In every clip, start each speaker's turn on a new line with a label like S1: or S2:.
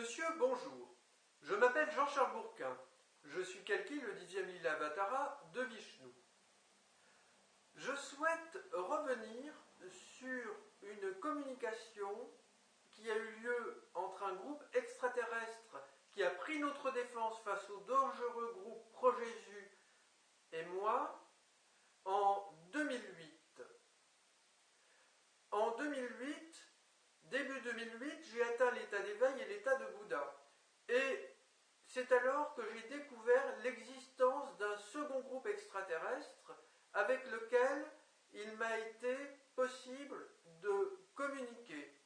S1: Monsieur, bonjour. Je m'appelle Jean-Charles Bourquin. Je suis Kalki, le 10e lila Avatara de Vishnu. Je souhaite revenir sur une communication qui a eu lieu entre un groupe extraterrestre qui a pris notre défense face au dangereux groupe Pro-Jésus et moi en 2008. En 2008, début 2008, j'ai atteint l'état d'éveil et l'état de Bouddha. Et c'est alors que j'ai découvert l'existence d'un second groupe extraterrestre avec lequel il m'a été possible de communiquer.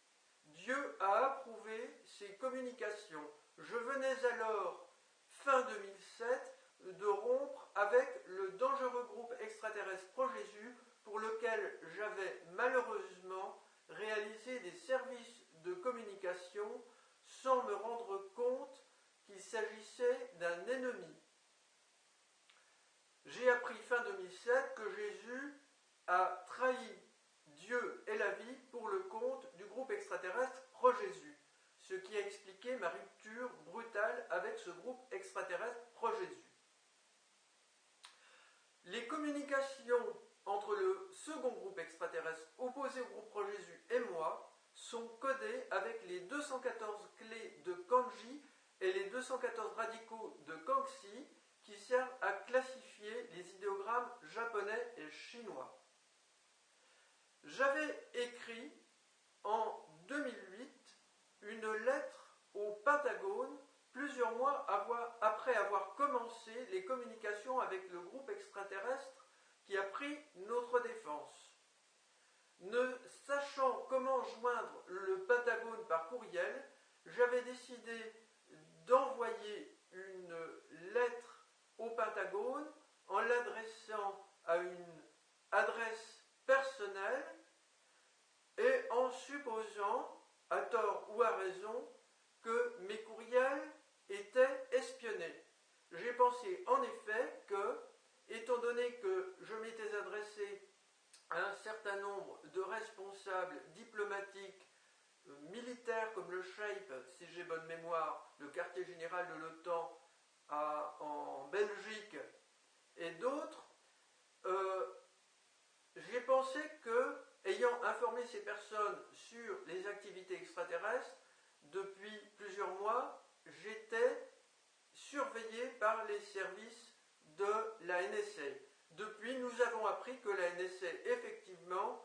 S1: Dieu a approuvé ces communications. Je venais alors, fin 2007, de rompre avec le dangereux groupe extraterrestre Pro-Jésus pour lequel j'avais malheureusement réalisé des services de communication sans me rendre compte qu'il s'agissait d'un ennemi. J'ai appris fin 2007 que Jésus a trahi Dieu et la vie pour le compte du groupe extraterrestre Pro-Jésus, ce qui a expliqué ma rupture brutale avec ce groupe extraterrestre Pro-Jésus. Les communications entre le second groupe extraterrestre opposé au groupe Pro-Jésus et moi sont codées avec les 214 clés de Kanji et les 214 radicaux de Kangxi qui servent à classifier les idéogrammes japonais et chinois. J'avais écrit en 2008 une lettre au Pentagone plusieurs mois après avoir commencé les communications avec le groupe extraterrestre qui a pris notre défense. Ne sachant comment joindre le Pentagone par courriel, j'avais décidé d'envoyer une lettre au Pentagone en l'adressant à une adresse personnelle et en supposant, à tort ou à raison, que mes courriels étaient espionnés. J'ai pensé en effet que, étant donné que je m'étais adressé à un certain nombre de responsables diplomatiques militaires comme le Shape, si j'ai bonne mémoire, le quartier général de l'OTAN en Belgique et d'autres, j'ai pensé que, ayant informé ces personnes sur les activités extraterrestres, depuis plusieurs mois, j'étais surveillé par les services de la NSA. Depuis, nous avons appris que la NSA, effectivement,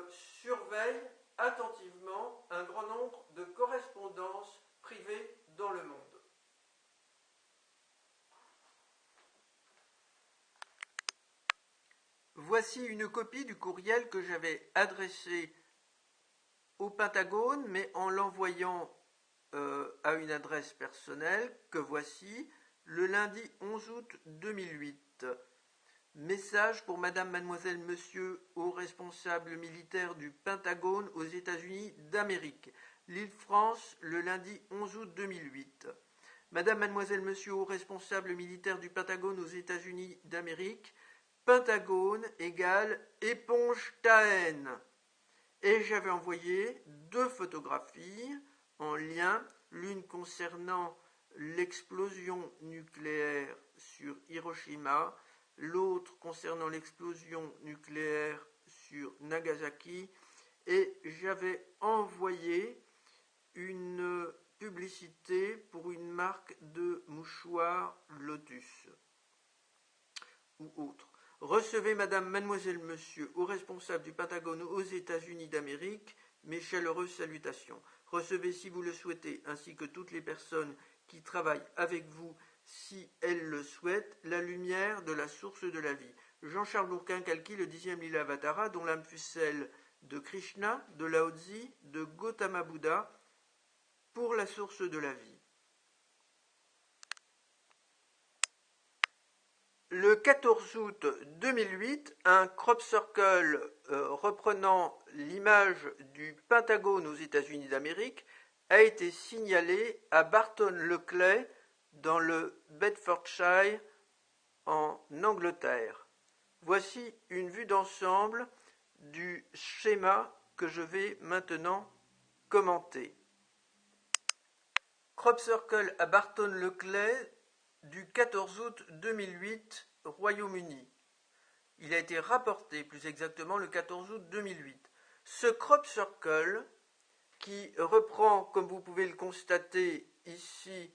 S1: surveille attentivement un grand nombre de correspondances privées dans le monde. Voici une copie du courriel que j'avais adressé au Pentagone, mais en l'envoyant à une adresse personnelle que voici, le lundi 11 août 2008. Message pour Madame, Mademoiselle, Monsieur, aux responsables militaires du Pentagone aux États-Unis d'Amérique. L'Île-France, le lundi 11 août 2008. Madame, Mademoiselle, Monsieur, aux responsables militaires du Pentagone aux États-Unis d'Amérique. Pentagone égale éponge Tahen. Et j'avais envoyé 2 photographies en lien, l'une concernant l'explosion nucléaire sur Hiroshima, l'autre concernant l'explosion nucléaire sur Nagasaki, et j'avais envoyé une publicité pour une marque de mouchoirs Lotus ou autre. Recevez, Madame, Mademoiselle, Monsieur, aux responsables du Pentagone aux États-Unis d'Amérique, mes chaleureuses salutations. Recevez, si vous le souhaitez, ainsi que toutes les personnes qui travaillent avec vous, si elles le souhaitent, la lumière de la source de la vie. Jean-Charles Bourquin, Kalki, le 10e lila Avatara, dont l'âme fut celle de Krishna, de Lao Tzu, de Gautama Bouddha, pour la source de la vie. Le 14 août 2008, un crop circle reprenant l'image du Pentagone aux États-Unis d'Amérique a été signalé à Barton-le-Clay dans le Bedfordshire en Angleterre. Voici une vue d'ensemble du schéma que je vais maintenant commenter. Crop Circle à Barton-le-Clay du 14 août 2008, Royaume-Uni. Il a été rapporté plus exactement le 14 août 2008. Ce crop circle, qui reprend, comme vous pouvez le constater ici,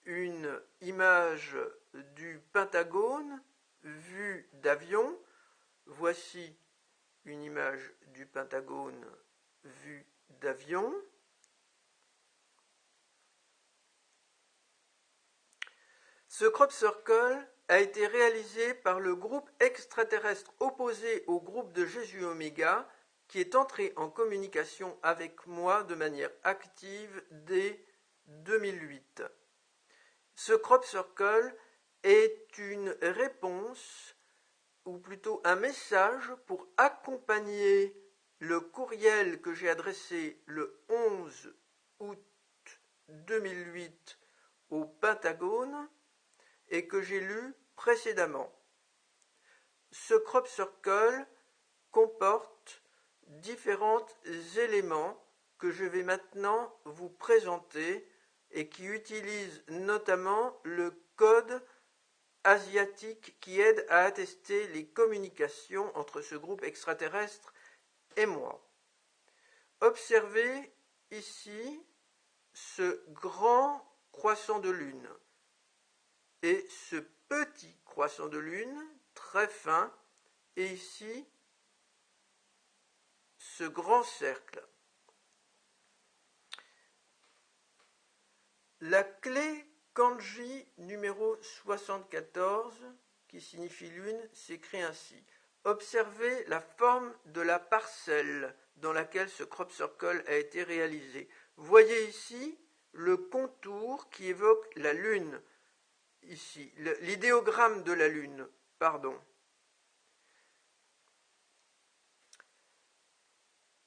S1: une image du Pentagone vue d'avion. Voici une image du Pentagone vue d'avion. Ce crop circle a été réalisé par le groupe extraterrestre opposé au groupe de Jésus Oméga, qui est entré en communication avec moi de manière active dès 2008. Ce crop circle est une réponse, ou plutôt un message pour accompagner le courriel que j'ai adressé le 11 août 2008 au Pentagone et que j'ai lu précédemment. Ce crop circle comporte différents éléments que je vais maintenant vous présenter et qui utilisent notamment le code asiatique qui aide à attester les communications entre ce groupe extraterrestre et moi. Observez ici ce grand croissant de lune et ce petit croissant de lune très fin, et ici ce grand cercle. La clé kanji numéro 74, qui signifie lune, s'écrit ainsi. Observez la forme de la parcelle dans laquelle ce crop circle a été réalisé. Voyez ici le contour qui évoque la lune. Ici, l'idéogramme de la lune, pardon.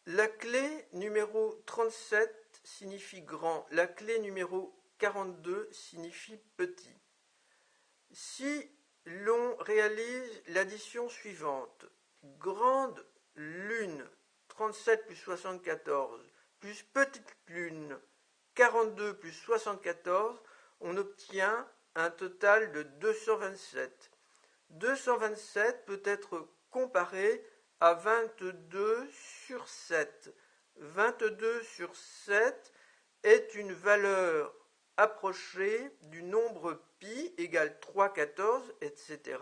S1: La clé numéro 37 signifie grand, la clé numéro 42 signifie petit. Si l'on réalise l'addition suivante, grande lune 37 plus 74 plus petite lune 42 plus 74, on obtient un total de 227. 227 peut être comparé à 22 sur 7. 22 sur 7 est une valeur approchée du nombre pi égale 3, 14, etc.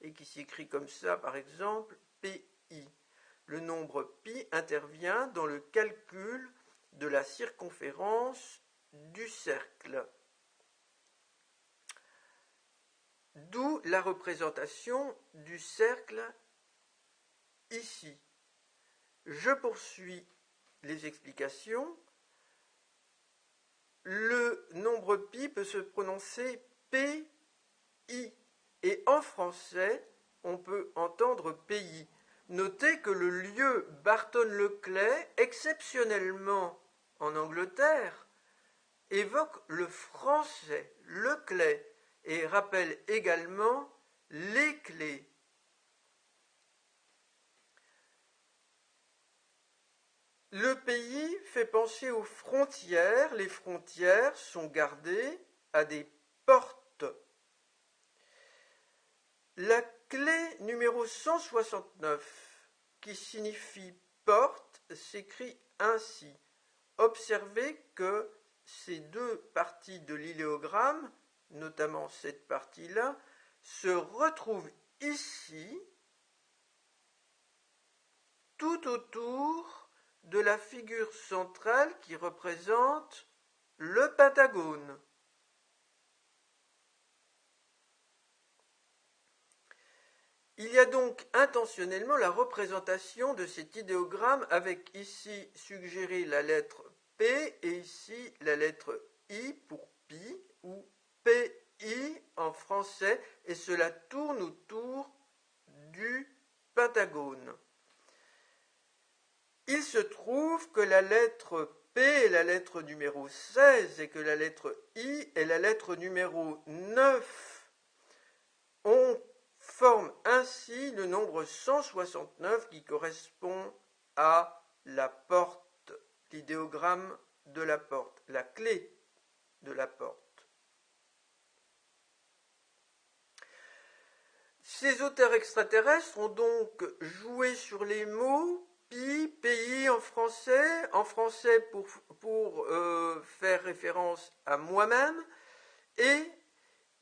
S1: et qui s'écrit comme ça, par exemple, pi. Le nombre pi intervient dans le calcul de la circonférence du cercle. D'où la représentation du cercle ici. Je poursuis les explications. Le nombre pi peut se prononcer PI et en français, on peut entendre pays. Notez que le lieu Barton-le-Clay, exceptionnellement en Angleterre, évoque le français, le Clay, et rappelle également les clés. Le pays fait penser aux frontières. Les frontières sont gardées à des portes. La clé numéro 169, qui signifie porte, s'écrit ainsi. Observez que ces deux parties de l'idéogramme, notamment cette partie-là, se retrouvent ici, tout autour de la figure centrale qui représente le Pentagone. Il y a donc intentionnellement la représentation de cet idéogramme avec ici suggéré la lettre P et ici la lettre I pour pi ou PI en français, et cela tourne autour du Pentagone. Il se trouve que la lettre P est la lettre numéro 16 et que la lettre I est la lettre numéro 9. On forme ainsi le nombre 169 qui correspond à la porte, l'idéogramme de la porte, la clé. de la porte. Ces auteurs extraterrestres ont donc joué sur les mots pays en français pour faire référence à moi-même, et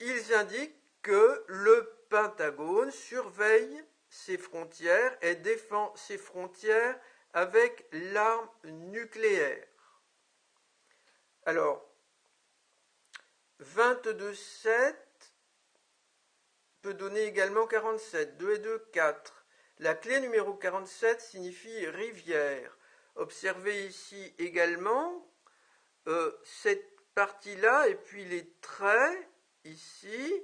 S1: ils indiquent que le Pentagone surveille ses frontières et défend ses frontières avec l'arme nucléaire. Alors, 22,7 peut donner également 47. 2 et 2, 4. La clé numéro 47 signifie rivière. Observez ici également cette partie-là et puis les traits ici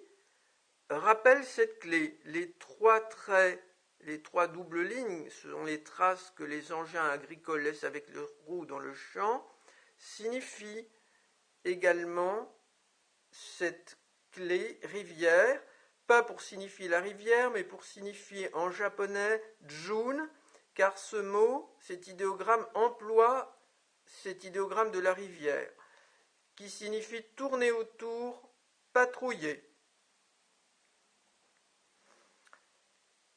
S1: rappellent cette clé. Les trois traits, les trois doubles lignes, ce sont les traces que les engins agricoles laissent avec leurs roues dans le champ, signifient également cette clé rivière, pas pour signifier la rivière, mais pour signifier en japonais Jun, car ce mot, cet idéogramme emploie cet idéogramme de la rivière, qui signifie tourner autour, patrouiller.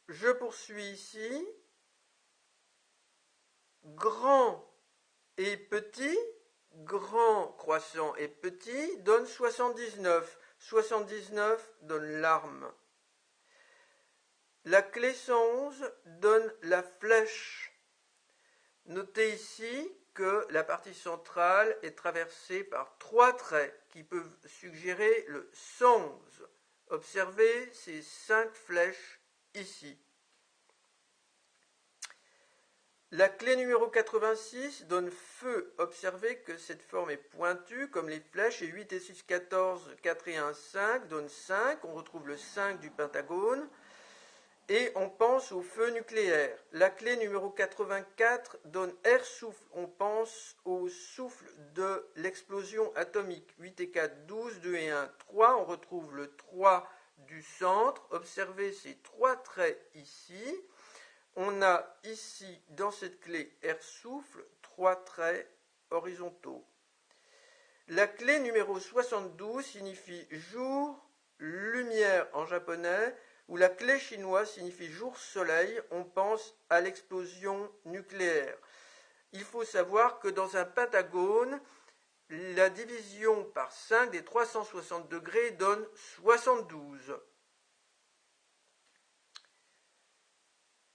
S1: Je poursuis ici. Grand et petit, grand croissant et petit donne 79. 79 donne l'arme. La clé 111 donne la flèche. Notez ici que la partie centrale est traversée par trois traits qui peuvent suggérer le 111. Observez ces 5 flèches ici. La clé numéro 86 donne feu. Observez que cette forme est pointue comme les flèches, et 8 et 6, 14, 4 et 1, 5 donne 5. On retrouve le 5 du pentagone. Et on pense au feu nucléaire. La clé numéro 84 donne air souffle. On pense au souffle de l'explosion atomique. 8 et 4, 12, 2 et 1, 3. On retrouve le 3 du centre. Observez ces trois traits ici. On a ici, dans cette clé air souffle, trois traits horizontaux. La clé numéro 72 signifie jour, lumière en japonais, ou la clé chinoise signifie jour-soleil. On pense à l'explosion nucléaire. Il faut savoir que dans un pentagone, la division par 5 des 360 degrés donne 72.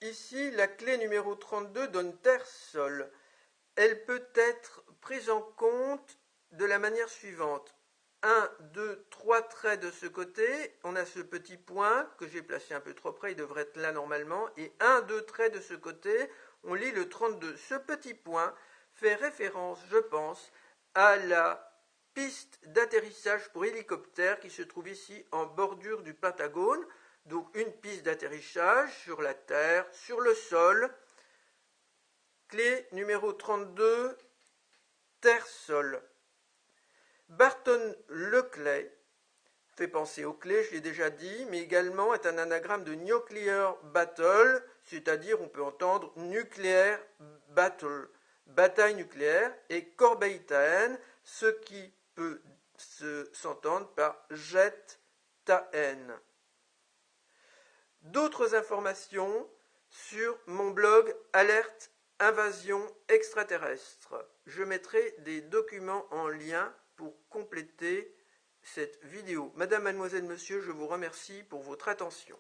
S1: Ici, la clé numéro 32 donne terre-sol. Elle peut être prise en compte de la manière suivante. 1, 2, 3 traits de ce côté. On a ce petit point que j'ai placé un peu trop près, il devrait être là normalement. Et 1, 2 traits de ce côté, on lit le 32. Ce petit point fait référence, je pense, à la piste d'atterrissage pour hélicoptère qui se trouve ici en bordure du Pentagone. Donc une piste d'atterrissage sur la terre, sur le sol. Clé numéro 32, terre-sol. Barton-Leclay fait penser aux clés, je l'ai déjà dit, mais également est un anagramme de nuclear battle, c'est-à-dire on peut entendre nucléaire battle, bataille nucléaire, et Corbeil-Tahen, ce qui peut s'entendre par jet-Tahen. D'autres informations sur mon blog Alerte Invasion extraterrestre. Je mettrai des documents en lien pour compléter cette vidéo. Madame, mademoiselle, monsieur, je vous remercie pour votre attention.